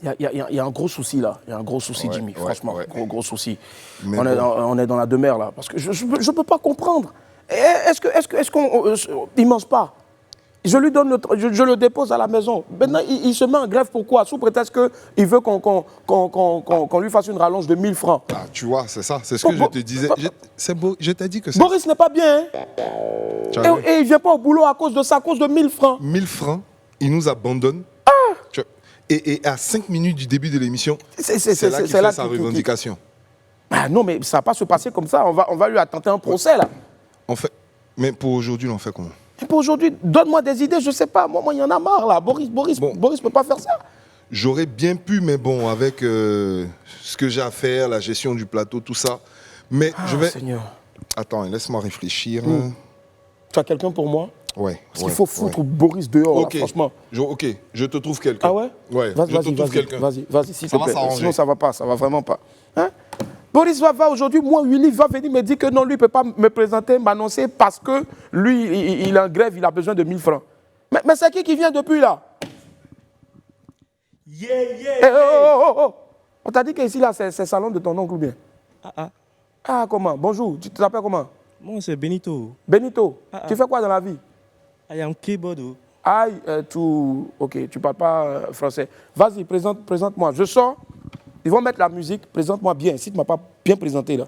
Il y a un gros souci là. Il y a un gros souci, Ouais, Jimmy. ouais, Franchement, ouais. gros souci. Mais On est dans la demeure là. Parce que je ne peux pas comprendre. Est-ce qu'on il mange pas? Je lui donne je le dépose à la maison. Maintenant, il se met en grève pourquoi? Sous prétexte qu'il veut qu'on lui fasse une rallonge de 1000 francs. Ah, tu vois, c'est ça, c'est ce que je te disais. C'est beau, je t'ai dit que c'est... Boris n'est pas bien. Hein? Et il ne vient pas au boulot à cause de ça, à cause de 1000 francs. 1000 francs, il nous abandonne. Et à 5 minutes du début de l'émission, c'est là qu'il fait sa revendication. Ah non, mais ça ne va pas se passer comme ça. On va lui attenter un procès là. Mais pour aujourd'hui, on fait comment? Pour aujourd'hui, donne-moi des idées, je ne sais pas. Moi, il y en a marre là. Boris ne peut pas faire ça. J'aurais bien pu, mais bon, avec ce que j'ai à faire, la gestion du plateau, tout ça. Mais je vais... Seigneur. Attends, laisse-moi réfléchir. Tu as quelqu'un pour moi? Ouais. Parce qu'il faut foutre Boris dehors, là, franchement. Ok, je te trouve quelqu'un. Ah ouais? Ouais, je te trouve quelqu'un. Vas-y, s'il te plaît. Sinon, ça ne va pas, ça ne va vraiment pas. Hein? Boris va aujourd'hui, moi, Willy va venir me dire que non, lui, il ne peut pas me présenter, m'annoncer parce que lui, il est en grève, il a besoin de 1000 francs. Mais c'est qui vient depuis là? Oh. On t'a dit qu'ici, là, c'est le salon de ton oncle ou bien? Ah, comment? Bonjour, tu t'appelles comment? Moi, c'est Benito. Benito, tu fais quoi dans la vie? I am keyboard. Ok, tu ne parles pas français. Vas-y, présente-moi. Je sors. Ils vont mettre la musique, présente-moi bien. Si tu ne m'as pas bien présenté là.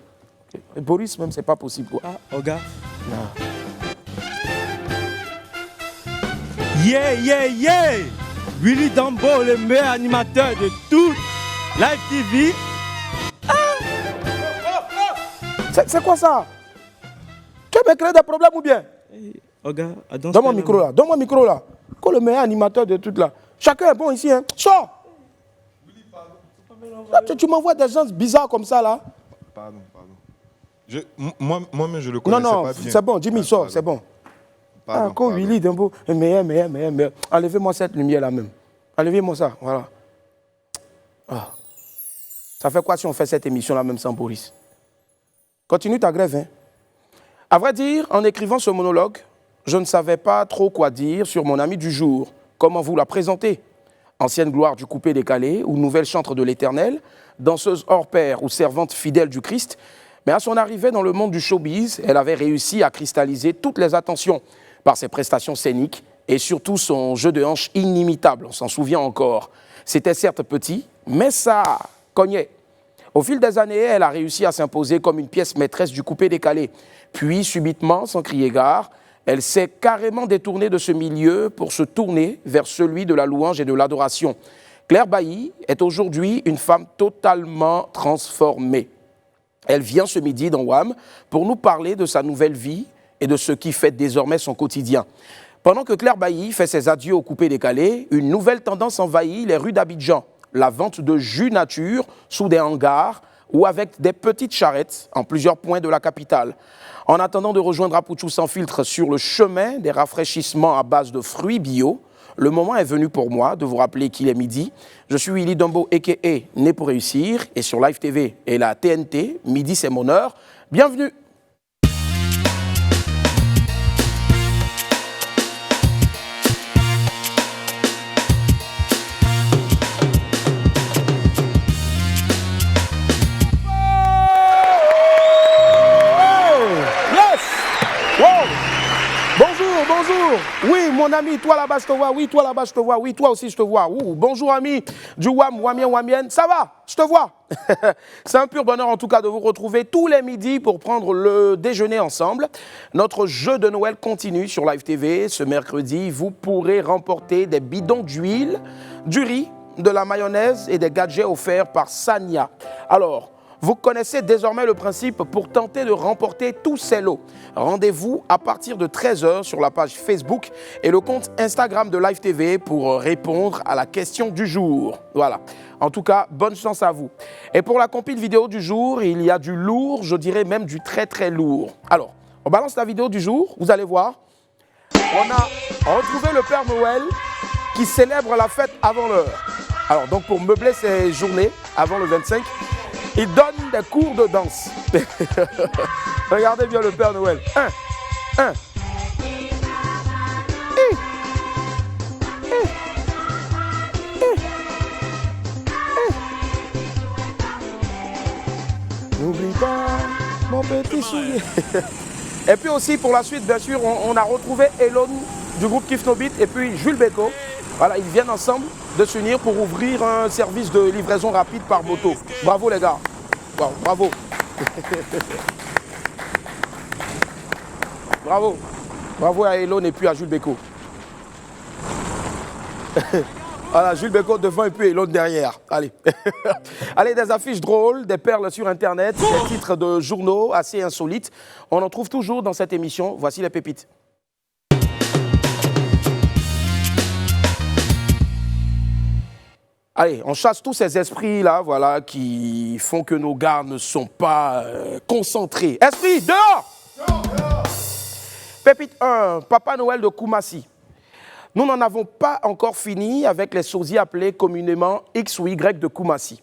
Et Boris, même, c'est pas possible. Quoi. Oga. Non. Yeah! Willy Dambo, le meilleur animateur de toute Live TV. C'est quoi ça? Tu veux me créer des problèmes ou bien? Oga, donne-moi le micro là. Quoi le meilleur animateur de toute là? Chacun est bon ici, hein? Sors! Là, tu m'envoies des gens bizarres comme ça, là. Pardon. Moi-même, je le connaissais pas bien. Non, c'est bon, Jimmy, sort, c'est bon. Quand Willy Dambo, meilleur. Enlevez-moi cette lumière là même. Enlevez-moi ça, voilà. Ça fait quoi si on fait cette émission là même sans Boris? Continue ta grève, hein. À vrai dire, en écrivant ce monologue, je ne savais pas trop quoi dire sur mon ami du jour. Comment vous la présenter? Ancienne gloire du coupé-décalé ou nouvelle chantre de l'Éternel, danseuse hors pair ou servante fidèle du Christ. Mais à son arrivée dans le monde du showbiz, elle avait réussi à cristalliser toutes les attentions par ses prestations scéniques et surtout son jeu de hanche inimitable, on s'en souvient encore. C'était certes petit, mais ça cognait. Au fil des années, elle a réussi à s'imposer comme une pièce maîtresse du coupé-décalé. Puis, subitement, sans crier gare, elle s'est carrément détournée de ce milieu pour se tourner vers celui de la louange et de l'adoration. Claire Bailly est aujourd'hui une femme totalement transformée. Elle vient ce midi dans WAM pour nous parler de sa nouvelle vie et de ce qui fait désormais son quotidien. Pendant que Claire Bailly fait ses adieux au coupé-décalé, une nouvelle tendance envahit les rues d'Abidjan. La vente de jus nature sous des hangars ou avec des petites charrettes en plusieurs points de la capitale. En attendant de rejoindre Apouchou sans filtre sur le chemin des rafraîchissements à base de fruits bio, le moment est venu pour moi de vous rappeler qu'il est midi. Je suis Willy Dambo, a.k.a. Né pour réussir, et sur Live TV et la TNT, midi c'est mon heure. Bienvenue. Bonjour. Oui, mon ami, toi là-bas, je te vois. Oui, toi là-bas, je te vois. Oui, toi aussi, je te vois. Bonjour, ami du WAM, Wamienne. Ça va? Je te vois. C'est un pur bonheur, en tout cas, de vous retrouver tous les midis pour prendre le déjeuner ensemble. Notre jeu de Noël continue sur Live TV. Ce mercredi, vous pourrez remporter des bidons d'huile, du riz, de la mayonnaise et des gadgets offerts par Sania. Alors, vous connaissez désormais le principe pour tenter de remporter tous ces lots. Rendez-vous à partir de 13h sur la page Facebook et le compte Instagram de Live TV pour répondre à la question du jour. Voilà. En tout cas, bonne chance à vous. Et pour la compile vidéo du jour, il y a du lourd, je dirais même du très très lourd. Alors, on balance la vidéo du jour, vous allez voir. On a retrouvé le Père Noël qui célèbre la fête avant l'heure. Alors, donc pour meubler ses journées avant le 25, il donne des cours de danse. Regardez bien le Père Noël. 1. petit soulier. Et puis aussi, pour la suite, bien sûr, on a retrouvé Elon du groupe Kif No Beat et puis Jules Beko. Voilà, ils viennent ensemble de s'unir pour ouvrir un service de livraison rapide par moto. Bravo les gars. Wow, bravo. Bravo. Bravo à Elon et puis à Jules Beko. Voilà, Jules Beko devant et puis Elon derrière. Allez. Allez, des affiches drôles, des perles sur Internet, des titres de journaux assez insolites. On en trouve toujours dans cette émission. Voici les pépites. Allez, on chasse tous ces esprits-là, voilà, qui font que nos gars ne sont pas concentrés. Esprit, dehors! Pépite 1, Papa Noël de Koumassi. Nous n'en avons pas encore fini avec les sosies appelés communément X ou Y de Koumassi.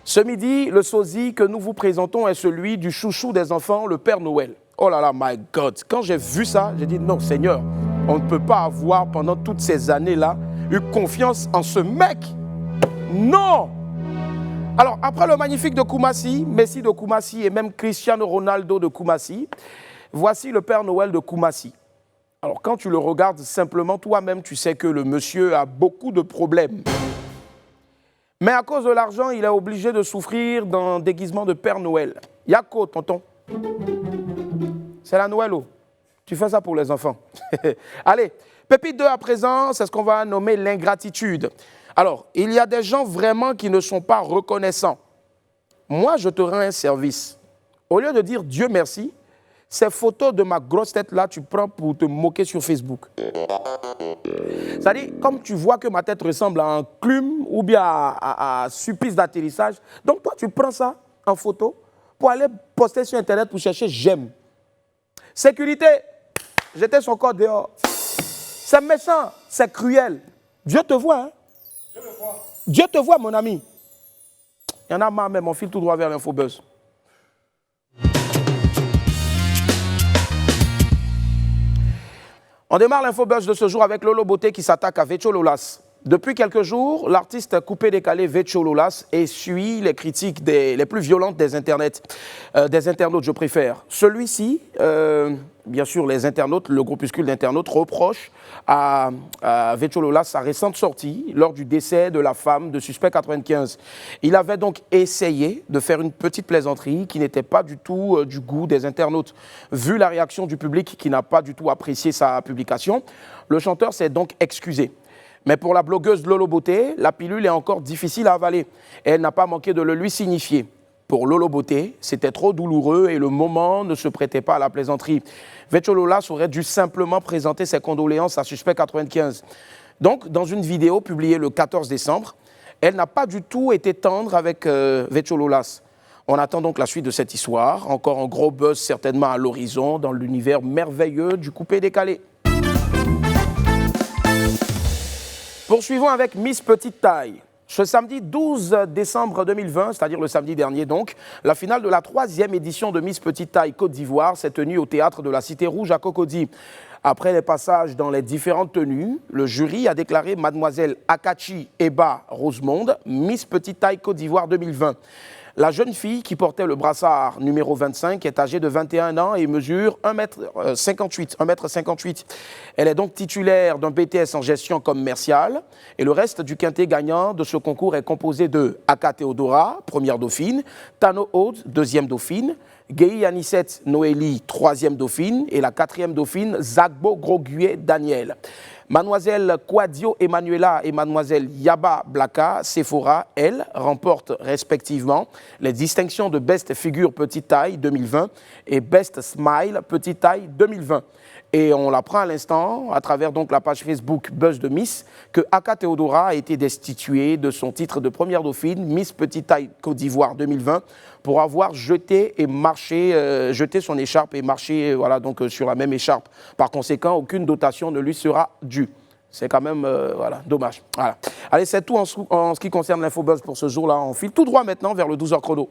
Ce midi, le sosie que nous vous présentons est celui du chouchou des enfants, le Père Noël. Oh là là, my God! Quand j'ai vu ça, j'ai dit non, Seigneur, on ne peut pas avoir pendant toutes ces années-là eu confiance en ce mec. Non! Alors, après le magnifique de Koumassi, Messi de Koumassi et même Cristiano Ronaldo de Koumassi, voici le Père Noël de Koumassi. Alors, quand tu le regardes simplement, toi-même, tu sais que le monsieur a beaucoup de problèmes. Mais à cause de l'argent, il est obligé de souffrir d'un déguisement de Père Noël. Yako, tonton. C'est la Noël, oh. Tu fais ça pour les enfants. Allez, pépite 2 à présent, c'est ce qu'on va nommer l'ingratitude. Alors, il y a des gens vraiment qui ne sont pas reconnaissants. Moi, je te rends un service. Au lieu de dire Dieu merci, ces photos de ma grosse tête-là, tu prends pour te moquer sur Facebook. C'est-à-dire, comme tu vois que ma tête ressemble à un clume ou bien à supplice d'atterrissage, donc toi, tu prends ça en photo pour aller poster sur Internet pour chercher j'aime. Sécurité, jetez son corps dehors. C'est méchant, c'est cruel. Dieu te voit, hein? Dieu te voit, mon ami. Il y en a marre, mais on file tout droit vers l'Infobuzz. On démarre l'Infobuzz de ce jour avec Lolo Beauté qui s'attaque à Vecho Lolas. Depuis quelques jours, l'artiste coupé-décalé Vecho Lolas essuie les critiques les plus violentes des internautes, je préfère. Celui-ci, bien sûr, les internautes, le groupuscule d'internautes reproche à Vecho Lolas sa récente sortie lors du décès de la femme de Suspect 95. Il avait donc essayé de faire une petite plaisanterie qui n'était pas du tout du goût des internautes. Vu la réaction du public qui n'a pas du tout apprécié sa publication, le chanteur s'est donc excusé. Mais pour la blogueuse Lolo Beauté, la pilule est encore difficile à avaler. Et elle n'a pas manqué de le lui signifier. Pour Lolo Beauté, c'était trop douloureux et le moment ne se prêtait pas à la plaisanterie. Vecho Lolas aurait dû simplement présenter ses condoléances à Suspect 95. Donc, dans une vidéo publiée le 14 décembre, elle n'a pas du tout été tendre avec Vecho Lolas. On attend donc la suite de cette histoire. Encore un gros buzz certainement à l'horizon dans l'univers merveilleux du coupé-décalé. Poursuivons avec Miss Petite Taille. Ce samedi 12 décembre 2020, c'est-à-dire le samedi dernier donc, la finale de la 3e édition de Miss Petite Taille Côte d'Ivoire s'est tenue au théâtre de la Cité Rouge à Cocody. Après les passages dans les différentes tenues, le jury a déclaré mademoiselle Akachi Eba Rosemonde Miss Petite Taille Côte d'Ivoire 2020. La jeune fille qui portait le brassard numéro 25 est âgée de 21 ans et mesure 1m58. Elle est donc titulaire d'un BTS en gestion commerciale. Et le reste du quintet gagnant de ce concours est composé de Aka Théodora, première dauphine, Tano Aude, deuxième dauphine, Guéhi Anicette Noélie, troisième dauphine, et la quatrième dauphine, Zagbo Grogué Daniel. Mademoiselle Quadio Emanuela et Mademoiselle Yaba Blaka Sephora, elles, remportent respectivement les distinctions de Best Figure Petite Taille 2020 et Best Smile Petite Taille 2020. Et on l'apprend à l'instant, à travers donc la page Facebook Buzz de Miss, que Aka Théodora a été destituée de son titre de première dauphine, Miss Petite Taille Côte d'Ivoire 2020, pour avoir jeté son écharpe et marché voilà, donc, sur la même écharpe. Par conséquent, aucune dotation ne lui sera due. C'est quand même voilà, dommage. Voilà. Allez, c'est tout en ce qui concerne l'Infobuzz pour ce jour-là. On file tout droit maintenant vers le 12h chrono.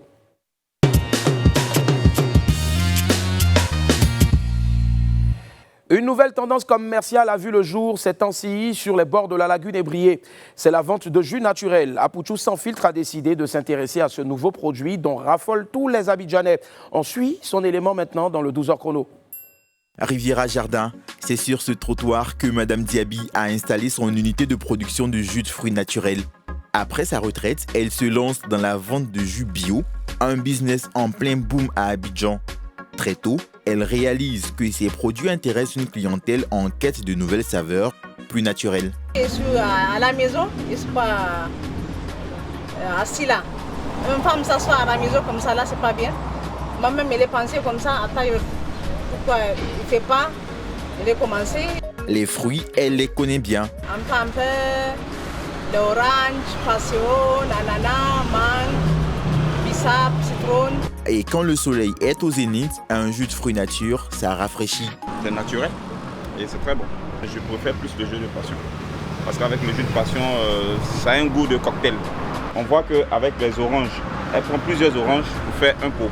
Une nouvelle tendance commerciale a vu le jour ces temps-ci sur les bords de la lagune Ébrié. C'est la vente de jus naturel. Apouchou Sans Filtre a décidé de s'intéresser à ce nouveau produit dont raffolent tous les Abidjanais. On suit son élément maintenant dans le 12h chrono. Riviera Jardin, c'est sur ce trottoir que Madame Diaby a installé son unité de production de jus de fruits naturels. Après sa retraite, elle se lance dans la vente de jus bio, un business en plein boom à Abidjan. Très tôt, elle réalise que ses produits intéressent une clientèle en quête de nouvelles saveurs plus naturelles. Je suis à la maison, je ne suis pas assis là. Une femme s'assoit à la maison comme ça, là, c'est pas bien. Moi-même, elle est pensée comme ça, attends, pourquoi il ne fait pas, elle est commencé. Les fruits, elle les connaît bien. Un peu, l'orange, passion, ananas, mangue. Bissap, citron. Et quand le soleil est au zénith, un jus de fruits nature, ça rafraîchit. C'est naturel et c'est très bon. Je préfère plus le jus de passion. Parce qu'avec le jus de passion, ça a un goût de cocktail. On voit qu'avec les oranges, elle prend plusieurs oranges pour faire un pot.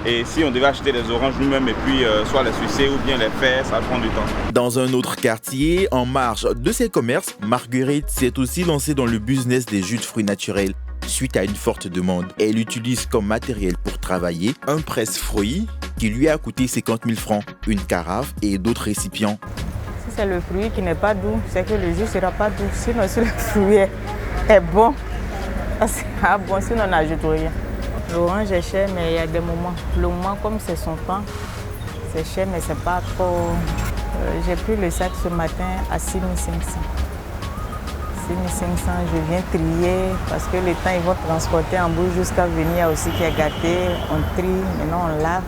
Et si on devait acheter les oranges nous-mêmes et puis soit les sucer ou bien les faire, ça prend du temps. Dans un autre quartier, en marge de ses commerces, Marguerite s'est aussi lancée dans le business des jus de fruits naturels. Suite à une forte demande, elle utilise comme matériel pour travailler un presse-fruits qui lui a coûté 50 000 francs, une carafe et d'autres récipients. Si c'est le fruit qui n'est pas doux, c'est que le jus ne sera pas doux. Sinon, si le fruit est bon, c'est bon, sinon on n'ajoute rien. L'orange est cher, mais il y a des moments. Le moment, comme c'est son temps, c'est cher, mais c'est pas trop. J'ai pris le sac ce matin à 6 500. 1500, je viens trier parce que le temps ils vont transporter en bouche jusqu'à venir aussi qui est gâté. On trie, maintenant on lave,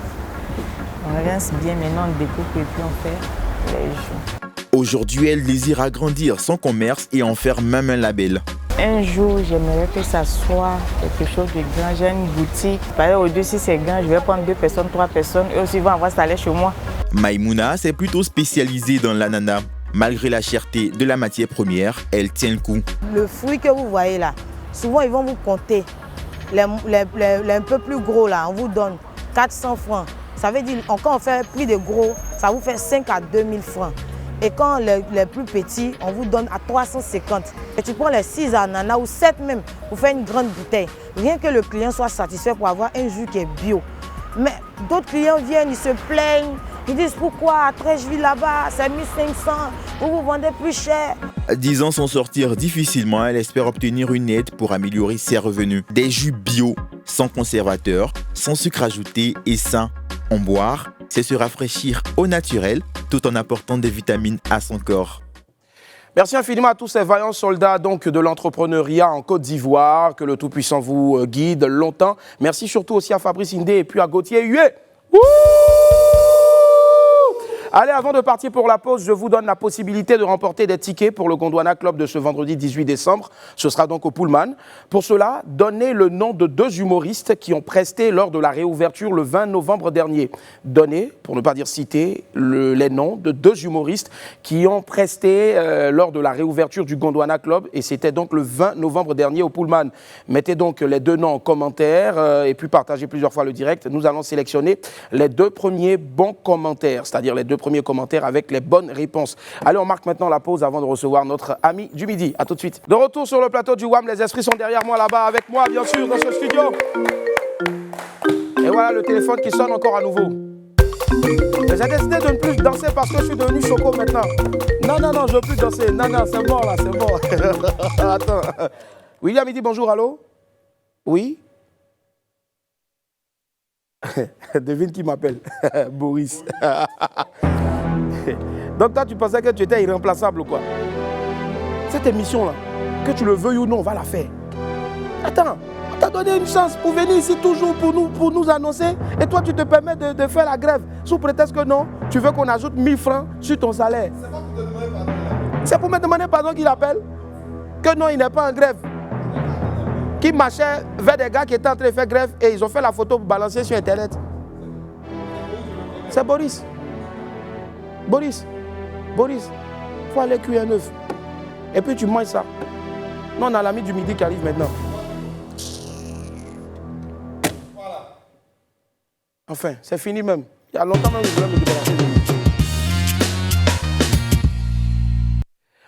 on rince bien, maintenant on découpe et puis on fait les jus. Aujourd'hui, elle désire agrandir son commerce et en faire même un label. Un jour, j'aimerais que ça soit quelque chose de grand. J'ai une boutique. Par exemple, au-dessus, si c'est grand, je vais prendre 2 personnes, 3 personnes. Eux aussi vont avoir ça aller chez moi. Maïmouna s'est plutôt spécialisée dans l'ananas. Malgré la cherté de la matière première, elle tient le coup. Le fruit que vous voyez là, souvent ils vont vous compter. Les un peu plus gros là, on vous donne 400 francs. Ça veut dire, quand on fait plus de gros, ça vous fait 5 à 2000 francs. Et quand les plus petits, on vous donne à 350. Et tu prends les 6 ananas ou 7 même pour faire une grande bouteille. Rien que le client soit satisfait pour avoir un jus qui est bio. Mais d'autres clients viennent, ils se plaignent. Ils disent pourquoi après je vis là-bas, c'est 1500, vous vendez plus cher. Disant s'en sortir difficilement, elle espère obtenir une aide pour améliorer ses revenus. Des jus bio, sans conservateur, sans sucre ajouté et sains. En boire, c'est se rafraîchir au naturel tout en apportant des vitamines à son corps. Merci infiniment à tous ces vaillants soldats donc, de l'entrepreneuriat en Côte d'Ivoire. Que le Tout-Puissant vous guide longtemps. Merci surtout aussi à Fabrice Indé et puis à Gauthier Hué. Allez, avant de partir pour la pause, je vous donne la possibilité de remporter des tickets pour le Gondwana Club de ce vendredi 18 décembre. Ce sera donc au Pullman. Pour cela, donnez le nom de 2 humoristes qui ont presté lors de la réouverture le 20 novembre dernier. Donnez, pour ne pas dire citer, les noms de 2 humoristes qui ont presté lors de la réouverture du Gondwana Club. Et c'était donc le 20 novembre dernier au Pullman. Mettez donc les 2 noms en commentaire et puis partagez plusieurs fois le direct. Nous allons sélectionner les 2 premiers bons commentaires, c'est-à-dire les 2 premiers commentaires avec les bonnes réponses. Allez, on marque maintenant la pause avant de recevoir notre ami du midi. A tout de suite. De retour sur le plateau du WAM, les esprits sont derrière moi là-bas, avec moi bien sûr dans ce studio. Et voilà le téléphone qui sonne encore à nouveau. J'ai décidé de ne plus danser parce que je suis devenu choco maintenant. Non, je ne veux plus danser. Non, c'est bon là, c'est bon. Attends. William, il dit bonjour, allô? Oui? Devine qui m'appelle. Boris. Donc toi, tu pensais que tu étais irremplaçable ou quoi? Cette émission-là, que tu le veuilles ou non, on va la faire. Attends, on t'a donné une chance pour venir ici toujours pour nous annoncer. Et toi, tu te permets de faire la grève sous prétexte que non, tu veux qu'on ajoute 1000 francs sur ton salaire. C'est pas pour te demander pardon. C'est pour me demander pardon qu'il appelle. Que non, il n'est pas en grève. Qui marchait vers des gars qui étaient en train de faire grève et ils ont fait la photo pour balancer sur Internet. C'est Boris. Boris, il faut aller cuire un œuf. Et puis tu manges ça. Nous, on a l'ami du midi qui arrive maintenant. Voilà. Enfin, c'est fini même. Il y a longtemps même que je voulais me débarrasser de lui.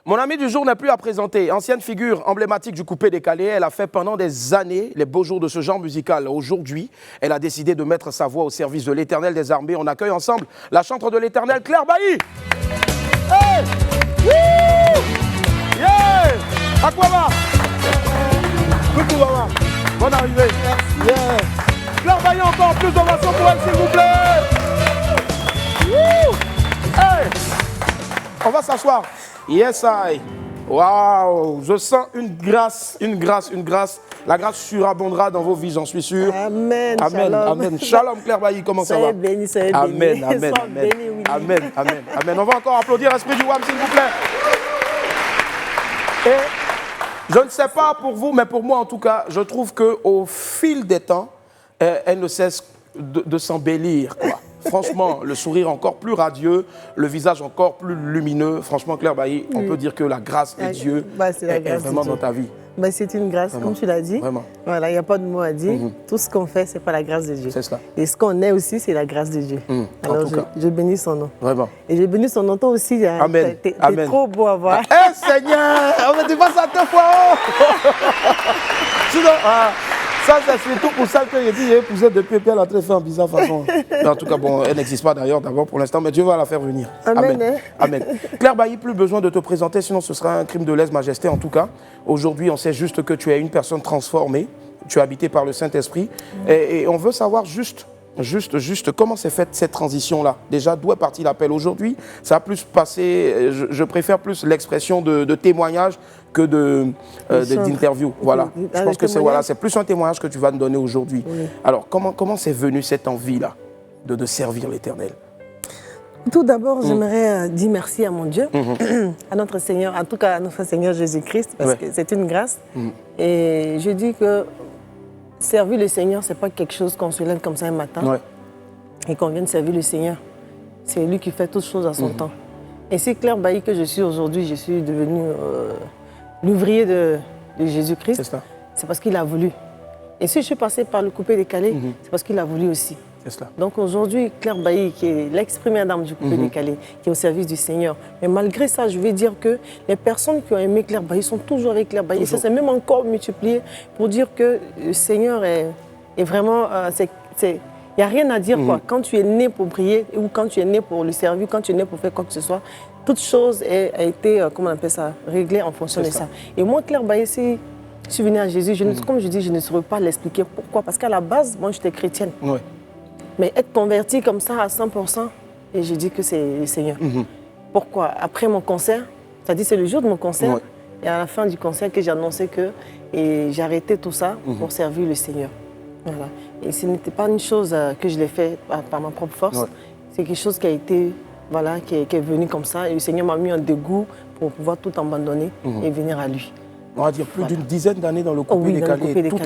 Mon amie du jour n'est plus à présenter. Ancienne figure emblématique du coupé décalé, elle a fait pendant des années les beaux jours de ce genre musical. Aujourd'hui, elle a décidé de mettre sa voix au service de l'Éternel des armées. On accueille ensemble la chantre de l'Éternel, Claire Bailly. Hey! Woo! Yeah! Aquaba! Coucou maman. Bonne arrivée. Merci. Yeah. Claire Bailly, encore plus d'ovations pour elle, s'il vous plaît. Woo! Hey! On va s'asseoir. Yes, I. Waouh, je sens une grâce. La grâce surabondera dans vos vies, j'en suis sûr. Amen. Amen. Shalom. Amen. Shalom, Claire Bailly, comment ça va? Soyez bénis, soyez bénis. Amen, amen, Sois amen. béni, oui. Amen, amen, amen. On va encore applaudir l'esprit du WAM, s'il vous plaît. Et je ne sais pas pour vous, mais pour moi en tout cas, je trouve qu'au fil des temps, elle ne cesse de s'embellir, quoi. Franchement, le sourire encore plus radieux, le visage encore plus lumineux. Franchement, Claire Bailly, on peut dire que la grâce de Dieu est vraiment dans ta vie. Bah, c'est une grâce, vraiment. Comme tu l'as dit. Vraiment. Voilà, il n'y a pas de mots à dire. Tout ce qu'on fait, ce n'est pas la grâce de Dieu. C'est cela. Et ce qu'on est aussi, c'est la grâce de Dieu. Alors, je bénis son nom. Vraiment. Et je bénis son nom, toi aussi. Amen. T'es Amen. trop beau à voir. Eh Seigneur, on me dit pas ça deux fois. Sinon, ça, c'est surtout pour ça que j'ai dit, j'ai épousé depuis, puis elle a très fait en bizarre façon. Mais en tout cas, bon, elle n'existe pas d'ailleurs d'abord pour l'instant, mais Dieu va la faire venir. Amen. Amen. Amen. Claire Bailly, plus besoin de te présenter, sinon ce sera un crime de lèse-majesté en tout cas. Aujourd'hui, on sait juste que tu es une personne transformée, tu es habité par le Saint-Esprit, et on veut savoir juste comment s'est faite cette transition-là. Déjà, d'où est parti l'appel aujourd'hui? Ça a plus passé, je préfère plus l'expression de témoignage que d'interview. Voilà. Je pense que c'est plus un témoignage que tu vas nous donner aujourd'hui. Oui. Alors, comment c'est venu cette envie-là de servir l'Éternel? Tout d'abord, j'aimerais dire merci à mon Dieu, à notre Seigneur, en tout cas à notre Seigneur Jésus-Christ, parce que c'est une grâce. Et je dis que servir le Seigneur, ce n'est pas quelque chose qu'on se lève comme ça un matin et qu'on vienne servir le Seigneur. C'est lui qui fait toutes choses à son temps. Et c'est Claire Bailly que je suis aujourd'hui, je suis devenu l'ouvrier de Jésus-Christ. C'est parce qu'il a voulu. Et si je suis passée par le coupé décalé, c'est parce qu'il a voulu aussi. Donc aujourd'hui, Claire Bailly, qui est l'ex-première dame du coupé décalé, qui est au service du Seigneur. Mais malgré ça, je vais dire que les personnes qui ont aimé Claire Bailly sont toujours avec Claire Bailly. Et ça s'est même encore multiplié pour dire que le Seigneur est vraiment... il n'y a rien à dire, quoi. Quand tu es né pour prier, ou quand tu es né pour le servir, quand tu es né pour faire quoi que ce soit, toute chose a été, comment on appelle ça, réglée en fonction de ça. Et moi, Claire Bailly, si je suis venue à Jésus, comme je dis, je ne saurais pas l'expliquer. Pourquoi? Parce qu'à la base, moi, j'étais chrétienne. Mais être converti comme ça à 100%, et je dis que c'est le Seigneur. Pourquoi? Après mon concert, c'est-à-dire c'est le jour de mon concert, et à la fin du concert que j'ai annoncé que j'arrêtais tout ça pour servir le Seigneur. Voilà. Et ce n'était pas une chose que je l'ai fait par ma propre force, c'est quelque chose qui a été, voilà, qui est venu comme ça, et le Seigneur m'a mis un dégoût pour pouvoir tout abandonner et venir à lui. On va dire plus d'une dizaine d'années dans le coupé décalé, tout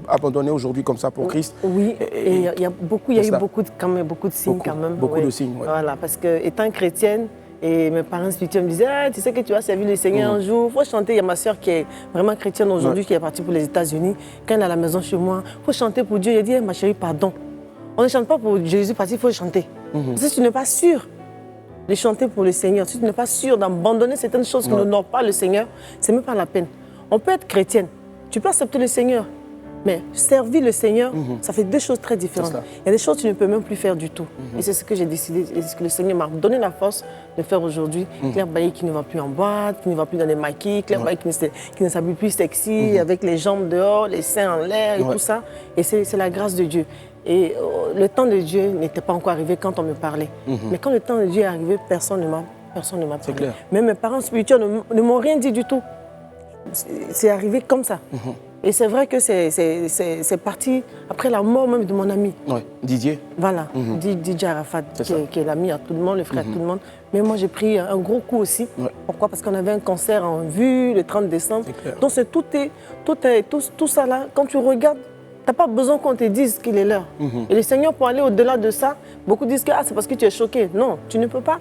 abandonné aujourd'hui comme ça pour Christ. Oui, et il y a eu beaucoup de signes quand même. Beaucoup de signes, Voilà, parce que étant chrétienne, et mes parents spirituels me disaient, tu sais que tu vas servir le Seigneur un jour, il faut chanter. Il y a ma soeur qui est vraiment chrétienne aujourd'hui, qui est partie pour les États-Unis. Quand elle est à la maison chez moi, il faut chanter pour Dieu. Elle dit, ma chérie, pardon. On ne chante pas pour Jésus parce qu'il faut chanter. Si tu n'es pas sûr de chanter pour le Seigneur, si tu n'es pas sûr d'abandonner certaines choses qui n'honorent pas le Seigneur, c'est même pas la peine. On peut être chrétienne, tu peux accepter le Seigneur, mais servir le Seigneur, ça fait deux choses très différentes. Il y a des choses que tu ne peux même plus faire du tout. Et c'est ce que j'ai décidé, et ce que le Seigneur m'a donné la force de faire aujourd'hui. Claire Bailly qui ne va plus en boîte, qui ne va plus dans les maquis, Claire Bailly qui ne s'habille plus sexy, avec les jambes dehors, les seins en l'air et tout ça. Et c'est la grâce de Dieu. Et le temps de Dieu n'était pas encore arrivé quand on me parlait. Mais quand le temps de Dieu est arrivé, personne ne m'a parlé. Même mes parents spirituels ne m'ont rien dit du tout. C'est arrivé comme ça. Et c'est vrai que c'est parti après la mort même de mon ami. Didier. Voilà, Didier Arafat, qui est l'ami à tout le monde, le frère à tout le monde. Mais moi, j'ai pris un gros coup aussi. Pourquoi? Parce qu'on avait un concert en vue le 30 décembre. Donc tout ça là, quand tu regardes, tu n'as pas besoin qu'on te dise qu'il est l'heure. Et le Seigneur, pour aller au-delà de ça, beaucoup disent que c'est parce que tu es choqué. Non, tu ne peux pas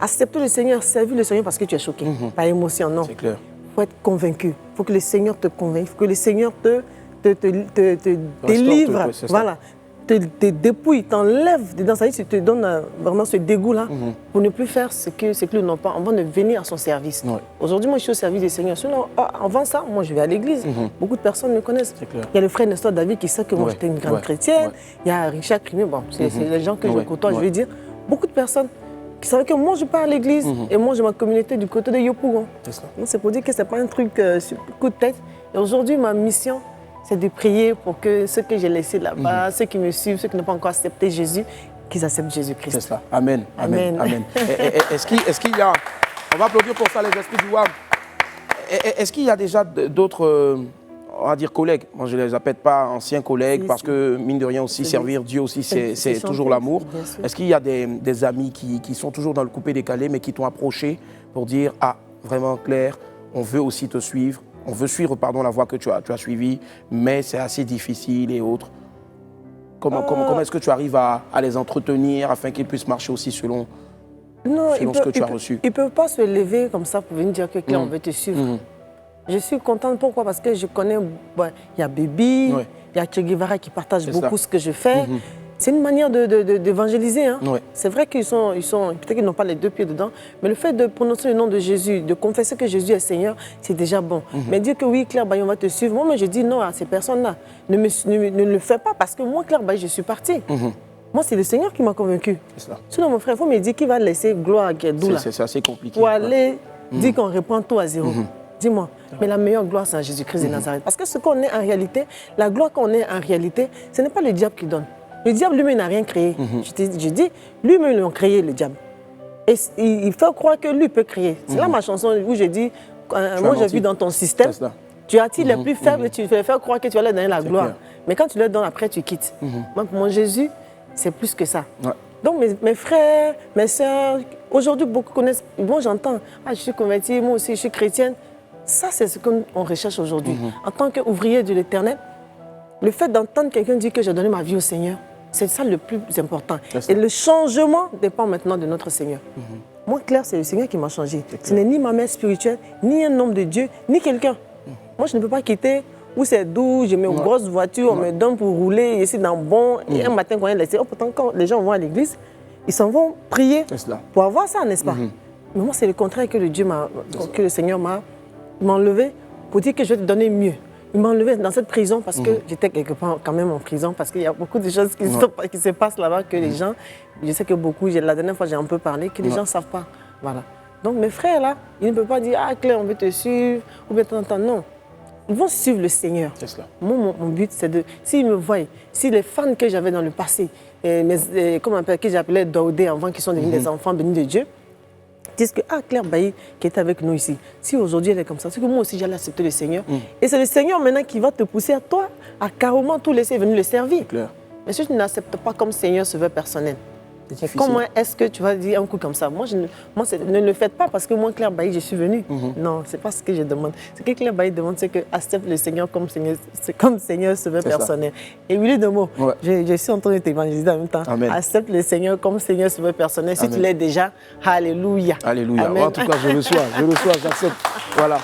accepter le Seigneur, servir le Seigneur parce que tu es choqué. Par émotion, non. C'est clair. Il faut être convaincu. Il faut que le Seigneur te convainque. Il faut que le Seigneur te délivre. Voilà. te dépouille, t'enlève dedans, ça veut dire que tu te donnes vraiment ce dégoût-là pour ne plus faire ce que n'ont pas, avant de venir à son service. Ouais. Aujourd'hui, moi, je suis au service des Seigneurs. Sinon, avant ça, moi, je vais à l'église. Beaucoup de personnes me connaissent. Il y a le frère Nestor David qui sait que moi, j'étais une grande chrétienne. Il y a Richard Crimé, bon, c'est les gens que je côtoie, je vais dire. Beaucoup de personnes qui savaient que moi, je pars à l'église et moi, j'ai ma communauté du côté de Yopougon. C'est pour dire que ce n'est pas un truc sur coup de tête. Et aujourd'hui, ma mission, c'est de prier pour que ceux que j'ai laissés là-bas, ceux qui me suivent, ceux qui n'ont pas encore accepté Jésus, qu'ils acceptent Jésus-Christ. C'est ça. Amen. Amen. Amen. Est-ce qu'il y a... On va applaudir pour ça les esprits du WAM. Est-ce qu'il y a déjà d'autres, on va dire, collègues? Moi, je ne les appelle pas anciens collègues parce que, mine de rien, aussi, servir Dieu aussi, c'est toujours l'amour. Est-ce qu'il y a des amis qui sont toujours dans le coupé décalé, mais qui t'ont approché pour dire, ah, vraiment, Claire, on veut aussi te suivre. On veut suivre la voie que tu as suivie, mais c'est assez difficile et autres. Comment est-ce que tu arrives à les entretenir afin qu'ils puissent marcher aussi selon ce que tu as reçu? Ils ne peuvent pas se lever comme ça pour venir dire que Claire, on veut te suivre. Je suis contente. Pourquoi? Parce que je connais, il y a Baby, il y a Che Guevara qui partage beaucoup ce que je fais. C'est une manière d'évangéliser. Hein. C'est vrai qu'ils sont peut-être qu'ils n'ont pas les deux pieds dedans, mais le fait de prononcer le nom de Jésus, de confesser que Jésus est Seigneur, c'est déjà bon. Mais dire que oui, Claire Bailly, on va te suivre, moi je dis non à ces personnes-là. Ne le fais pas parce que moi, Claire Bailly, je suis partie. Moi, c'est le Seigneur qui m'a convaincu. Sinon, mon frère, il faut me dire qu'il va laisser gloire à Guédou. C'est assez compliqué. Pour aller dire qu'on reprend tout à zéro. Dis-moi, mais la meilleure gloire, c'est à Jésus-Christ de Nazareth. Parce que ce qu'on est en réalité, la gloire qu'on est en réalité, ce n'est pas le diable qui donne. Le diable lui-même n'a rien créé. Je dis, lui-même, ils l'ont créé, le diable. Et il fait croire que lui peut créer. C'est là ma chanson où je dis, moi j'ai vu dans ton système, tu attires les plus faibles et tu fais faire croire que tu vas leur donner la gloire. Mais quand tu leur donnes, après tu quittes. Moi, pour mon Jésus, c'est plus que ça. Donc mes frères, mes soeurs, aujourd'hui beaucoup connaissent, bon j'entends, je suis convertie, moi aussi je suis chrétienne. Ça c'est ce qu'on recherche aujourd'hui. En tant qu'ouvrier de l'Éternel, le fait d'entendre quelqu'un dire que j'ai donné ma vie au Seigneur, c'est ça le plus important. Et le changement dépend maintenant de notre Seigneur. Moi, Claire, c'est le Seigneur qui m'a changé. Ce n'est ni ma mère spirituelle, ni un homme de Dieu, ni quelqu'un. Moi, je ne peux pas quitter où c'est doux, je mets une grosse voiture, on me donne pour rouler ici dans le bon. Et un matin, quand il laisse, pourtant, quand les gens vont à l'église, ils s'en vont prier pour avoir ça, n'est-ce pas? Mais moi, c'est le contraire que le Seigneur m'a enlevé pour dire que je vais te donner mieux. Il m'a enlevé dans cette prison parce que j'étais quelque part quand même en prison, parce qu'il y a beaucoup de choses qui se passent là-bas que les gens, je sais que beaucoup, la dernière fois j'ai un peu parlé, que les gens ne savent pas. Voilà. Donc mes frères là, ils ne peuvent pas dire, ah Claire, on veut te suivre, ou bien t'entends. Non. Ils vont suivre le Seigneur. Moi, mon but, c'est de, s'ils me voient, si les fans que j'avais dans le passé, que j'appelais Daoudé avant, qui sont devenus des enfants bénis de Dieu, disent que Claire Bailly qui est avec nous ici, si aujourd'hui elle est comme ça, c'est que moi aussi j'allais accepter le Seigneur. Et c'est le Seigneur maintenant qui va te pousser à toi à carrément tout laisser venir le servir. Mais si tu n'acceptes pas comme Seigneur sauveur personnel, comment est-ce que tu vas dire un coup comme ça? Moi, ne le faites pas parce que moi, Claire Bailly, je suis venue. Non, ce n'est pas ce que je demande. Ce que Claire Bailly demande, c'est que accepte le Seigneur comme Seigneur sauveur personnel. Et Willy Demo, je suis en train de t'évangéliser en même temps. Amen. Accepte le Seigneur comme Seigneur sauveur personnel. Si tu l'es déjà, alléluia. Alléluia. En tout cas, je reçois, j'accepte. Voilà.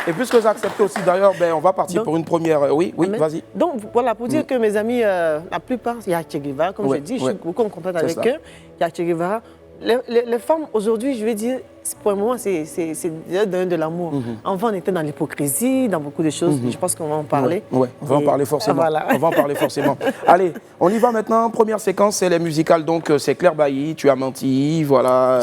Et puisque j'ai accepté aussi, d'ailleurs, on va partir pour une première... Oui, vas-y. Donc, voilà, pour dire que mes amis, la plupart, il y a Che Guevara, comme je dis, je suis beaucoup en contact avec eux. Il y a Che Guevara. Les femmes, aujourd'hui, je vais dire, pour le moment, c'est de l'amour. Avant, on était dans l'hypocrisie, dans beaucoup de choses. Je pense qu'on va en parler. On va en parler forcément. Voilà. On va en parler forcément. Allez, on y va maintenant. Première séquence, c'est les musicales. Donc, c'est Claire Bailly, tu as menti, voilà.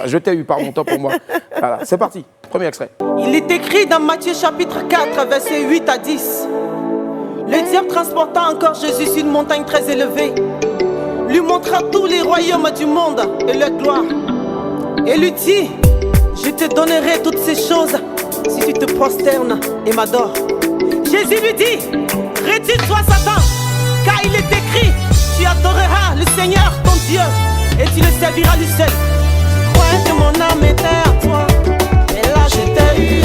Je t'ai eu, pardon, toi pour moi. Voilà, c'est parti. Premier extrait. Il est écrit dans Matthieu chapitre 4, versets 8 à 10. Le diable transporta encore Jésus sur une montagne très élevée, lui montra tous les royaumes du monde et leur gloire, et lui dit, je te donnerai toutes ces choses si tu te prosternes et m'adores. Jésus lui dit, retire-toi Satan, car il est écrit, tu adoreras le Seigneur ton Dieu et tu le serviras lui seul. Je crois que mon âme était à toi, mais là je t'ai eu.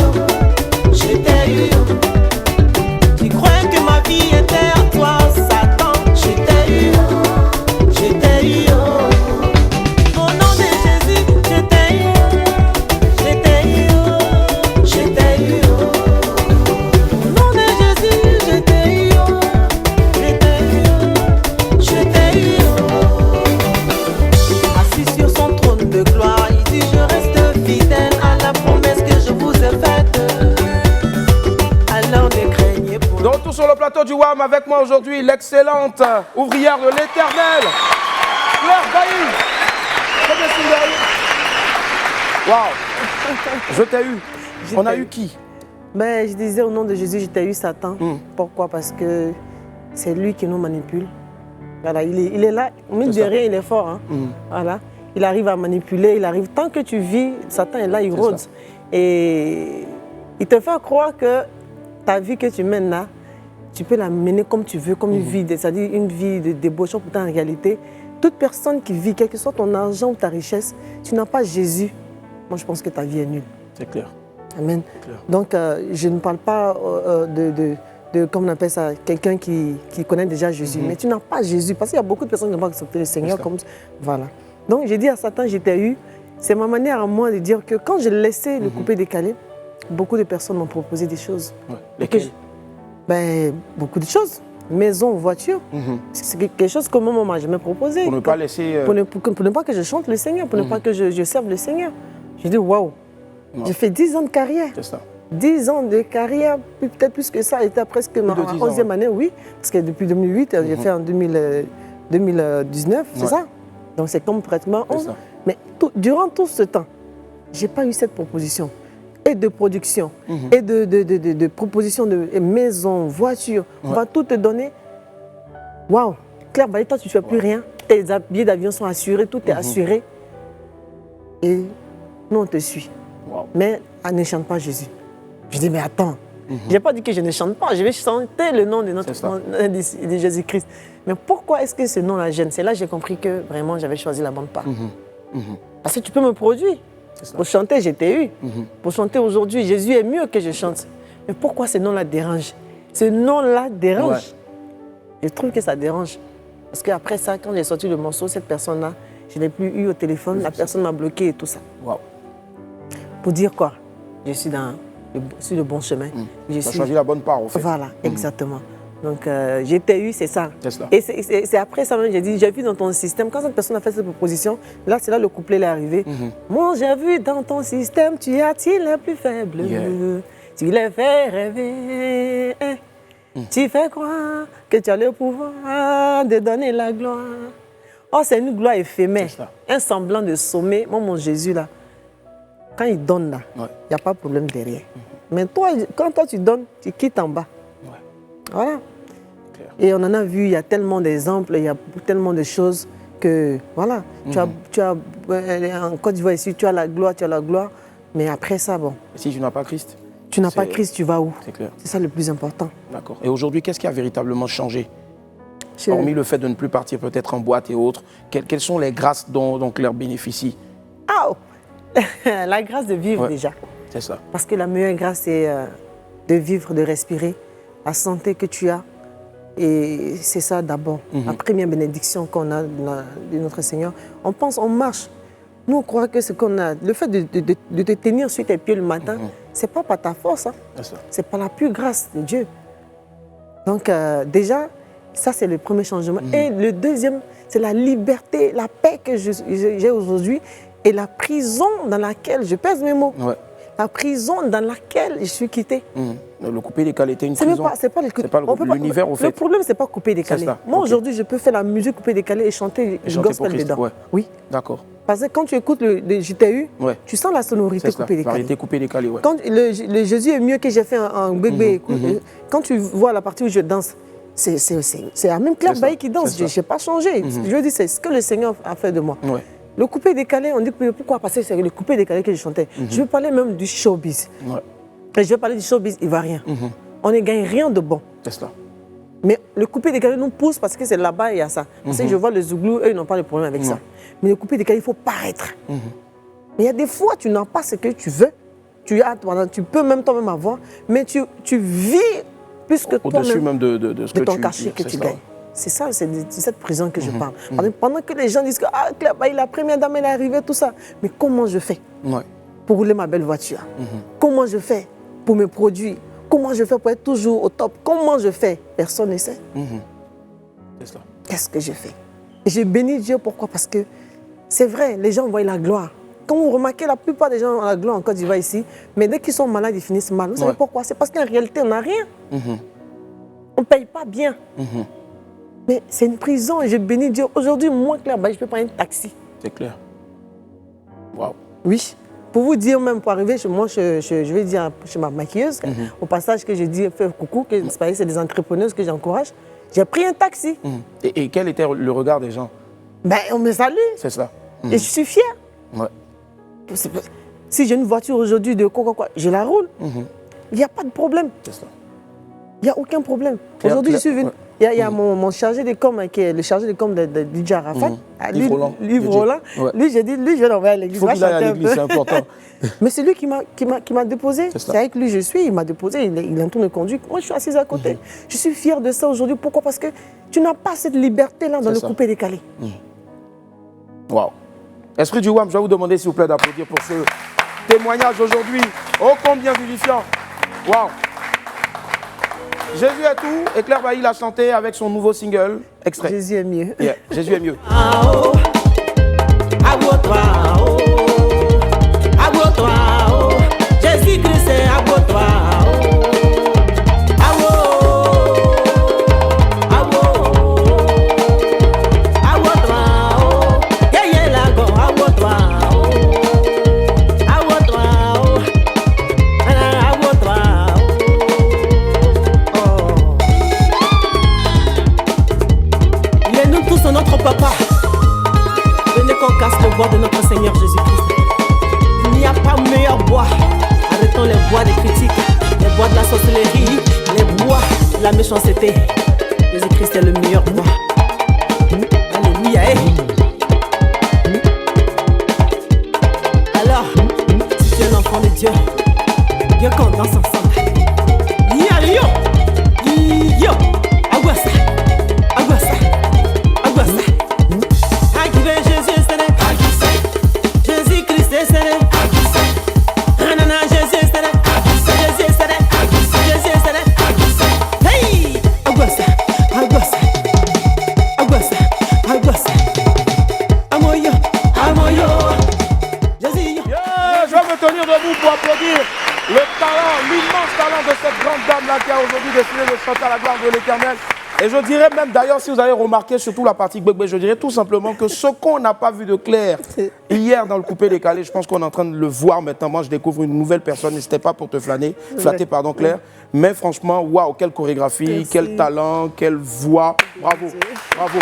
Tu crois que ma vie était à toi, Satan, je t'ai eu. Au nom de Jésus, je t'ai eu. Au nom de Jésus, je t'ai eu. De retour sur le plateau du WAM avec moi aujourd'hui, l'excellente ouvrière de l'Éternel, Claire Bailly. Très bien, Waouh. Je t'ai eu. On a eu qui? Ben, je disais au nom de Jésus, je t'ai eu Satan. Pourquoi? Parce que c'est lui qui nous manipule. Voilà, il est là, mine de rien, il est fort. Hein. Voilà. Il arrive à manipuler, il arrive. Tant que tu vis, Satan est là, il rôde. Et il te fait croire que ta vie que tu mènes là, tu peux la mener comme tu veux, comme une vie, c'est-à-dire une vie de débauche. Pourtant, en réalité, toute personne qui vit, quel que soit ton argent ou ta richesse, tu n'as pas Jésus, moi je pense que ta vie est nulle. C'est clair. Amen. Clair. Donc, je ne parle pas de comment on appelle ça, quelqu'un qui connaît déjà Jésus. Mais tu n'as pas Jésus, parce qu'il y a beaucoup de personnes qui n'ont pas accepté le Seigneur. Comme, voilà. Donc, j'ai dit à Satan, j'étais eu. C'est ma manière à moi de dire que quand je laissais le coupé décalé, beaucoup de personnes m'ont proposé des choses. Ouais. Lesquelles? Ben, beaucoup de choses. Maison, voiture. C'est quelque chose que moi, m'a jamais proposé. Pour ne pas laisser... Pour ne pas que je chante le Seigneur, pour ne pas que je serve le Seigneur. J'ai dit, waouh, j'ai fait 10 ans de carrière. C'est ça. 10 ans de carrière, peut-être plus que ça, c'était presque ma 11e année, oui. Parce que depuis 2008, j'ai fait en 2019, c'est ça. Donc c'est comme pratiquement 11 ans. Mais durant tout ce temps, je n'ai pas eu cette proposition. Et de production, et de proposition de maison, voiture, on va tout te donner. Waouh, Claire Bailly, toi tu ne fais plus rien. Tes billets d'avion sont assurés, tout est assuré. Et nous on te suit. Mais elle ne chante pas Jésus. Je dis, mais attends, je n'ai pas dit que je ne chante pas, je vais chanter le nom de de Jésus-Christ. Mais pourquoi est-ce que ce nom la gêne? C'est là que j'ai compris que vraiment j'avais choisi la bonne part. Parce que tu peux me produire. Pour chanter, j'étais eu. Pour chanter aujourd'hui, Jésus est mieux que je chante. Mais pourquoi ce nom-là dérange? Ce nom-là dérange. Je trouve que ça dérange. Parce qu'après ça, quand j'ai sorti le morceau, cette personne-là, je ne l'ai plus eu au téléphone, la personne m'a bloqué et tout ça. Pour dire quoi? Je suis sur le bon chemin. Tu as choisi la bonne part, en fait. Voilà, exactement. Donc, j'étais eu, c'est ça. Et c'est après ça, j'ai dit, j'ai vu dans ton système, quand cette personne a fait cette proposition, là, c'est là le couplet est arrivé. Moi, j'ai vu dans ton système, tu attires les plus faibles. Tu les fais rêver. Tu fais croire que tu as le pouvoir de donner la gloire. Oh, c'est une gloire éphémère. Un semblant de sommet. Moi, mon Jésus, là, quand il donne, là, il n'y a pas de problème derrière. Mais toi, quand toi, tu donnes, tu quittes en bas. Voilà. Et on en a vu, il y a tellement d'exemples, il y a tellement de choses que, voilà, tu as en Côte d'Ivoire ici, tu as la gloire, mais après ça, bon. Et si tu n'as pas Christ? Tu n'as pas Christ, tu vas où? C'est clair. C'est ça le plus important. D'accord. Et aujourd'hui, qu'est-ce qui a véritablement changé? Hormis le fait de ne plus partir peut-être en boîte et autres, quelles sont les grâces dont Claire bénéficie? La grâce de vivre déjà. C'est ça. Parce que la meilleure grâce, c'est de vivre, de respirer, la santé que tu as. Et c'est ça d'abord. La première bénédiction qu'on a de notre Seigneur. On pense, on marche. Nous, on croit que ce qu'on a, le fait de te tenir sur tes pieds le matin, c'est pas par ta force. Hein. C'est par la pure grâce de Dieu. Donc, déjà, ça, c'est le premier changement. Et le deuxième, c'est la liberté, la paix que j'ai aujourd'hui et la prison dans laquelle, je pèse mes mots, la prison dans laquelle je suis quitté. Le coupé décalé était une prison. C'est pas l'univers, au fait. Le problème, c'est pas coupé décalé. Moi, aujourd'hui, je peux faire la musique coupé décalé et chanter du gospel dedans. Oui. D'accord. Parce que quand tu écoutes le JTU, tu sens la sonorité coupé décalé. Variété coupé décalé, Quand le Jésus est mieux que j'ai fait en bébé, quand tu vois la partie où je danse, c'est la même Claire Bailly qui danse. Je n'ai pas changé. Je dis, c'est ce que le Seigneur a fait de moi. Le coupé décalé, on dit pourquoi? Parce que c'est le coupé décalé que je chantais. Je veux parler même du showbiz. Et je veux parler du showbiz ivoirien. On ne gagne rien de bon. C'est cela. Mais le coupé décalé nous pousse parce que c'est là-bas, il y a ça. Parce que je vois les Zouglous, eux, ils n'ont pas de problème avec ça. Mais le coupé décalé, il faut paraître. Mais il y a des fois, tu n'as pas ce que tu veux. Tu peux même toi-même avoir, mais tu vis plus que toi-même. Au-dessus même de ce que ton cachet que tu gagnes. C'est ça, c'est de cette prison que je parle. Pendant que les gens disent que Claire Bailly, la première dame, elle est arrivée, tout ça. Mais comment je fais pour rouler ma belle voiture? Comment je fais pour me produire? Comment je fais pour être toujours au top? Comment je fais? Personne ne sait. C'est ça. Qu'est-ce que je fais? Et je bénis Dieu, pourquoi? Parce que c'est vrai, les gens voient la gloire. Quand vous remarquez, la plupart des gens ont la gloire en Côte d'Ivoire ici, mais dès qu'ils sont malades, ils finissent mal. Vous savez pourquoi? C'est parce qu'en réalité, on n'a rien. On ne paye pas bien. Mais c'est une prison et je bénis Dieu. Aujourd'hui, moi, Claire, je peux prendre un taxi. C'est clair. Waouh. Oui. Pour vous dire, même pour arriver chez moi, je vais dire chez ma maquilleuse, au passage que j'ai dit, fais coucou, que c'est des entrepreneuses que j'encourage, j'ai pris un taxi. Et quel était le regard des gens? Ben, on me salue. C'est ça. Et je suis fière. Ouais. Si j'ai une voiture aujourd'hui de quoi, je la roule. Il n'y a pas de problème. C'est ça. Il n'y a aucun problème. Aujourd'hui, je suis venu. Il y a mon chargé de com, qui est le chargé de com de DJ Arafat. Yves Roland. Lui, j'ai dit, lui, je vais l'envoyer à l'église. Il faut qu'il aille à l'église, c'est important. Mais c'est lui qui m'a déposé. C'est avec lui que je suis. Il m'a déposé. Il est en train de conduire. Moi, je suis assise à côté. Je suis fière de ça aujourd'hui. Pourquoi? Parce que tu n'as pas cette liberté-là dans le coupé-décalé. Waouh. Esprit du WAM, je vais vous demander, s'il vous plaît, d'applaudir pour ce témoignage aujourd'hui. Oh, combien vivifiant. Waouh. Jésus est tout, et Claire Bailly l'a chanté avec son nouveau single, extrait. Jésus est mieux. Yeah, Jésus est mieux. Jésus-Christ est à toi. Notre papa, venez qu'on casse le bois de notre Seigneur Jésus-Christ. Il n'y a pas meilleur bois. Arrêtons les bois des critiques, les bois de la sorcellerie, les bois de la méchanceté. Jésus-Christ est le meilleur bois. Alléluia. Alors, si tu es un enfant de Dieu, viens qu'on danse ensemble. Yo, yo, aguasa, aguasa. Jésus-Christ est serré. Anana, Jésus est serré. Jésus est serré. Jésus est serré. Hey! Aguasa, aguasa, aguasa, aguasa. Amoyo, amoyo. Jésus. Yeah, je vais me tenir debout pour applaudir le talent, l'immense talent de cette grande dame-là qui a aujourd'hui décidé de chanter à la gloire de l'Éternel. Et je dirais même, d'ailleurs, si vous avez remarqué, surtout la partie Gbegbe, je dirais tout simplement que ce qu'on n'a pas vu de Claire hier dans le coupé-décalé, je pense qu'on est en train de le voir maintenant. Moi, je découvre une nouvelle personne, et c'était pas pour te flatter, pardon, Claire. Mais franchement, waouh, quelle chorégraphie, merci. Quel talent, quelle voix. Bravo, bravo.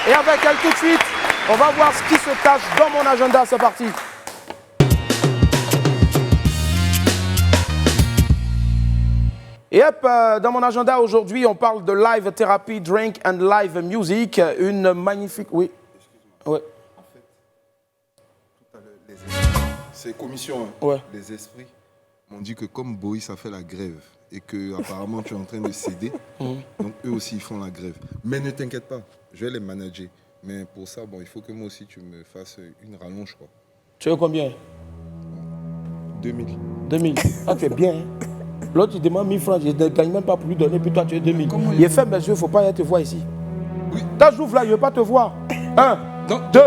Et avec elle tout de suite, on va voir ce qui se cache dans mon agenda. C'est parti. Et hop, dans mon agenda aujourd'hui, on parle de live therapy, drink and live music. Une magnifique... Oui. Ouais. En fait, tout à l'heure, les esprits, c'est commission, hein. Ouais. Les esprits m'ont dit que comme Boïs a fait la grève et que apparemment tu es en train de céder, donc eux aussi ils font la grève. Mais ne t'inquiète pas, je vais les manager. Mais pour ça, bon, il faut que moi aussi tu me fasses une rallonge, quoi. Tu veux combien? 2000. 2000. Ah, tu es bien, hein. L'autre, il demande 1000 francs, je ne gagne même pas pour lui donner, puis toi, tu es 2000. Il est fait mes yeux, il ne faut pas te voir ici. Oui. Quand j'ouvre là, je ne veux pas te voir. 1, 2,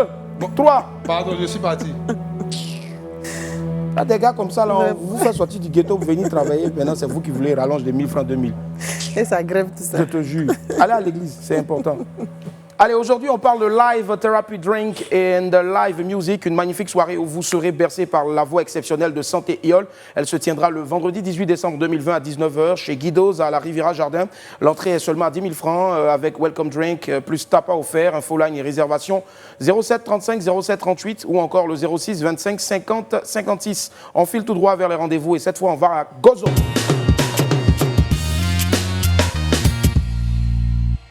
3. Pardon, je suis parti. Là, des gars comme ça, là, vous faites sortir du ghetto, vous venez travailler, maintenant c'est vous qui voulez rallonge de 1000 francs, 2000. Et ça grève tout ça. Je te jure. Allez à l'église, c'est important. Allez, aujourd'hui, on parle de live therapy drink and live music, une magnifique soirée où vous serez bercé par la voix exceptionnelle de Santé Iol. Elle se tiendra le vendredi 18 décembre 2020 à 19h chez Guido's à la Riviera Jardin. L'entrée est seulement à 10 000 francs avec welcome drink plus tapa offert, info line et réservation 07 35 07 38 ou encore le 06 25 50 56. On file tout droit vers les rendez-vous et cette fois, on va à Gozo.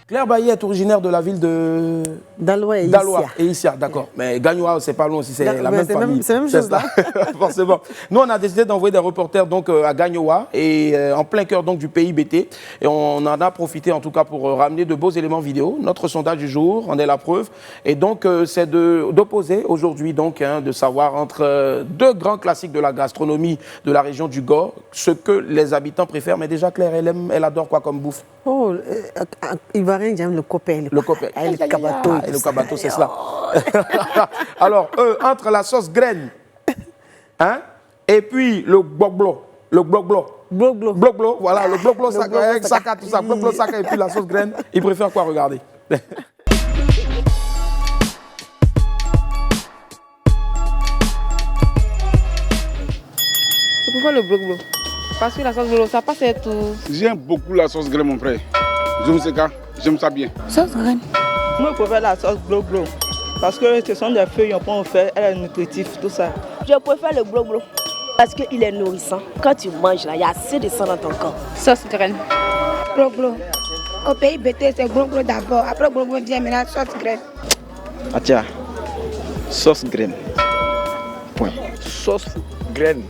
Claire Bailly est originaire de la ville de... Daloa et Issia, d'accord. Mais Gagnoa, c'est pas loin aussi, c'est la même famille. C'est la même chose, là. Forcément. Nous, on a décidé d'envoyer des reporters donc, à Gagnoa, et en plein cœur donc, du pays BT. Et on en a profité, en tout cas, pour ramener de beaux éléments vidéo. Notre sondage du jour en est la preuve. Et donc, c'est d'opposer aujourd'hui, donc, de savoir entre deux grands classiques de la gastronomie de la région du Gor, ce que les habitants préfèrent. Mais déjà, Claire, elle adore quoi comme bouffe? Oh, Ivoirien, j'aime le copé. Le copé. Et le cabato. Et le cabato, c'est cela. Alors, entre la sauce graine, hein, et puis le gbogbo, Le bloc-bloc. Bloc-bloc. Bloc-bloc, voilà, le bloc-bloc, Le Saka, bloc-bloc, avec Saka, tout ça. Bloc-bloc, Saka et puis la sauce graine. Il préfère quoi regarder? C'est pourquoi le bloc-bloc? Parce que la sauce bloc, ça passe tout. J'aime beaucoup la sauce graine, mon frère. J'aime ça bien. Sauce graine. Moi, je préfère la sauce bloc-bloc. Parce que ce sont des feuilles, on peut en faire, elle est nutritive, tout ça. Je préfère le bloc-bloc parce qu'il est nourrissant. Quand tu manges, là, il y a assez de sang dans ton corps. Sauce graine. Bloc-bloc. Au pays BT, c'est bloc-bloc d'abord. Après bloc-bloc vient maintenant sauce graine. Atia, sauce graine. Point. Sauce graine.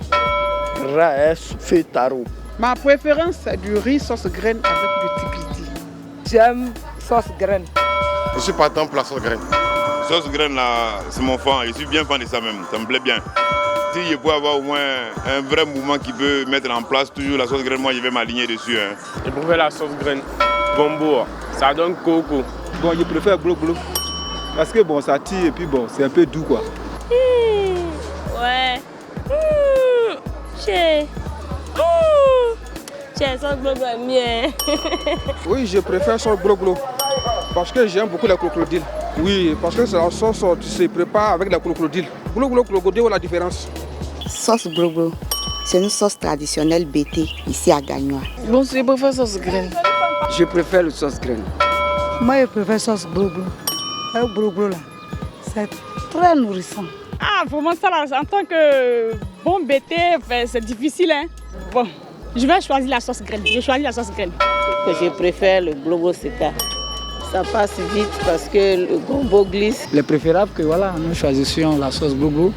Raes fait taro. Ma préférence, c'est du riz sauce graine avec du tikriti. J'aime sauce graine. Je suis partant pour la sauce graine. Sauce graine, là, c'est mon fan. Je suis bien fan de ça même. Ça me plaît bien. Si je peux avoir au moins un vrai mouvement qui peut mettre en place toujours la sauce graine, moi je vais m'aligner dessus. Hein. Je préfère la sauce graine. Gombo, ça donne coco. Bon, je préfère bloc-bloc. Parce que bon, ça tire et puis bon, c'est un peu doux quoi. Ouais. Chez sauce bloc-bloc est mieux. Oui, je préfère sauce bloc-bloc. Parce que j'aime beaucoup la crocodile. Oui, parce que c'est la sauce qui se prépare avec la crocodile. Bloc-bloc, crocodile, la différence. Sauce bloc-bloc, c'est une sauce traditionnelle BT ici à Gagnoa. Bon, je préfère sauce graine. Je préfère le sauce graine. Moi, je préfère sauce bloc-bloc. Le bloc-bloc, là, c'est très nourrissant. Ah, vraiment ça, là, en tant que bon BT, c'est difficile. Hein? Bon, je vais choisir la sauce graine. Je choisis la sauce graine. Je préfère le bloc-bloc CK. Ça passe vite parce que le gombo glisse. Il est préférable que voilà, nous choisissions la sauce bloc-bloc.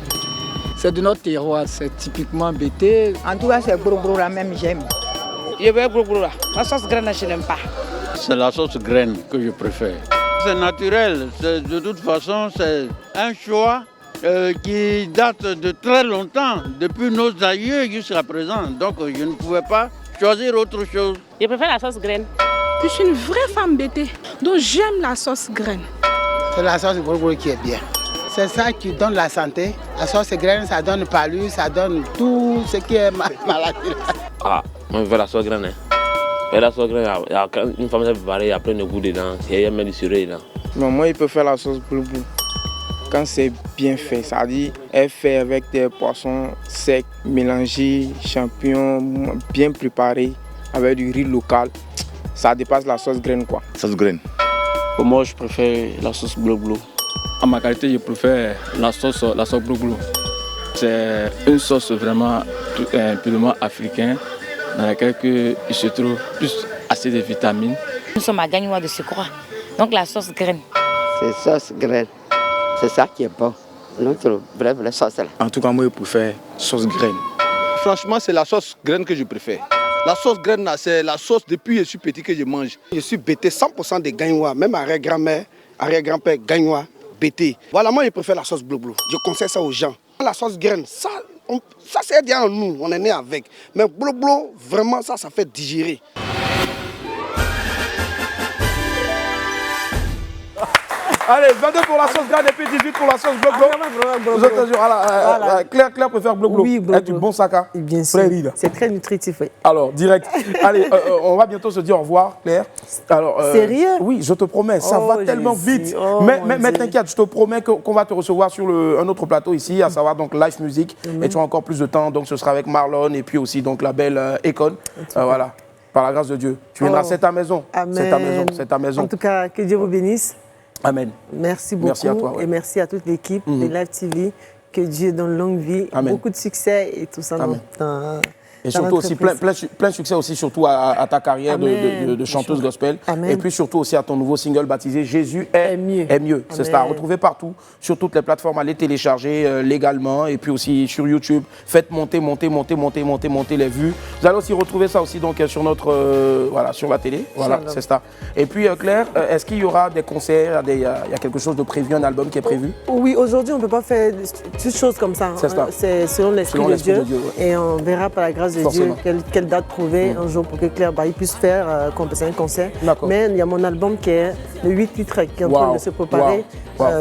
C'est de notre terroir, c'est typiquement BT. En tout cas, c'est bloc-bloc là même, j'aime. Je veux bloc-bloc là. La sauce graine, je n'aime pas. C'est la sauce graine que je préfère. C'est naturel, de toute façon, c'est un choix qui date de très longtemps, depuis nos aïeux jusqu'à présent. Donc je ne pouvais pas choisir autre chose. Je préfère la sauce graine. Je suis une vraie femme BT, donc j'aime la sauce graine. C'est la sauce bloc-bloc qui est bien. C'est ça qui donne la santé. La sauce graine, ça donne palu, ça donne tout ce qui est maladie. Ah, moi je veux la sauce graine. Et la sauce graine, une femme s'est préparée, il y a plein de goût dedans, il y a même du suré dedans. Non, moi je préfère la sauce bloc-bloc. Quand c'est bien fait, ça dit, elle fait avec des poissons secs, mélangés, champignons, bien préparés, avec du riz local. Ça dépasse la sauce graine quoi. Sauce graine. Pour moi, je préfère la sauce bloc-bloc. À ma qualité, je préfère la sauce bloc-bloc. C'est une sauce vraiment purement africaine dans laquelle il se trouve plus assez de vitamines. Nous sommes à Gagnoa de Surcroît, donc la sauce graine. C'est sauce graine. C'est ça qui est bon. Notre vraie sauce là. En tout cas, moi, je préfère sauce graine. Franchement, c'est la sauce graine que je préfère. La sauce graine, c'est la sauce depuis que je suis petit que je mange. Je suis BT 100% des Gagnois, même arrière-grand-mère, arrière-grand-père Gagnois, BT. Voilà, moi je préfère la sauce bloc-bloc. Je conseille ça aux gens. La sauce graine, ça c'est bien en nous, on est né avec. Mais bloc-bloc, vraiment ça fait digérer. Allez, 22 pour la sauce graine et puis 18 pour la sauce bloc-bloc. Claire préfère bloc-bloc. Oui, avec du bon Saka. Bien sûr. C'est très nutritif. Oui. Alors, direct. Allez, on va bientôt se dire au revoir, Claire. Alors, sérieux? Oui, je te promets, ça va tellement vite. Mais t'inquiète, je te promets qu'on va te recevoir sur un autre plateau ici, à savoir donc Live Music. Et tu as encore plus de temps, donc ce sera avec Marlon et puis aussi donc la belle Econ. Voilà, par la grâce de Dieu. Tu viendras, c'est ta maison. Amen. C'est ta maison, c'est ta maison. En tout cas, que Dieu vous bénisse. Amen. Merci beaucoup. Merci à toi, ouais. Et merci à toute l'équipe de Live TV. Que Dieu donne longue vie, beaucoup de succès et tout ça. Et surtout aussi plein succès aussi surtout à ta carrière de chanteuse gospel. Amen. Et puis surtout aussi à ton nouveau single baptisé Jésus est mieux. C'est ça, à retrouver partout, sur toutes les plateformes, allez télécharger légalement et puis aussi sur YouTube. Faites monter les vues. Vous allez aussi retrouver ça aussi donc sur notre sur la télé. Voilà, c'est ça. Et puis Claire, est-ce qu'il y aura des concerts, il y a quelque chose de prévu, un album qui est prévu? Oui, aujourd'hui on ne peut pas faire toutes choses comme ça. C'est selon l'esprit de Dieu. Et on verra par la grâce de Dieu quelle date trouver un jour pour que Claire puisse faire un concert. Mais il y a mon album qui est le 8 titres qui est en train de se préparer.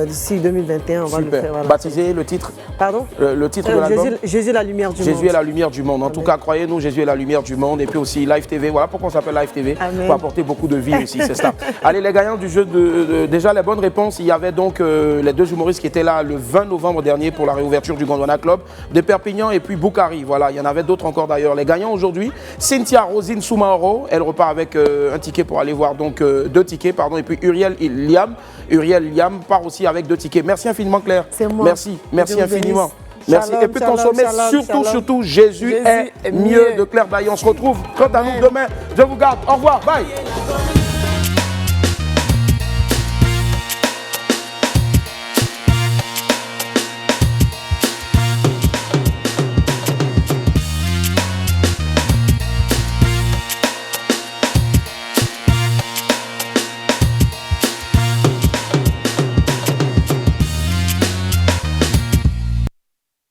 D'ici 2021, on va le faire. Voilà. Baptisé, le titre? Pardon? Le titre de l'album? Jésus est la lumière du monde. Jésus est la lumière du monde. En tout cas, croyez-nous, Jésus est la lumière du monde. Et puis aussi Live TV. Voilà pourquoi on s'appelle Live TV. Amen. Pour apporter beaucoup de vie aussi, c'est ça. Allez, les gagnants du jeu déjà les bonnes réponses. Il y avait donc les deux humoristes qui étaient là le 20 novembre dernier pour la réouverture du Gondwana Club de Perpignan et puis Boukari. Voilà, il y en avait d'autres encore d'ailleurs. Les gagnants aujourd'hui, Cynthia Rosine Soumaoro. Elle repart avec un ticket pour aller voir donc 2 tickets, pardon. Et puis Uriel Liam part aussi avec 2 tickets. Merci infiniment Claire. C'est moi. Merci infiniment. Merci. Shalom, Et puis consommer surtout Jésus est mieux de Claire Bailly. On se retrouve quant à nous demain. Je vous garde. Au revoir. Bye.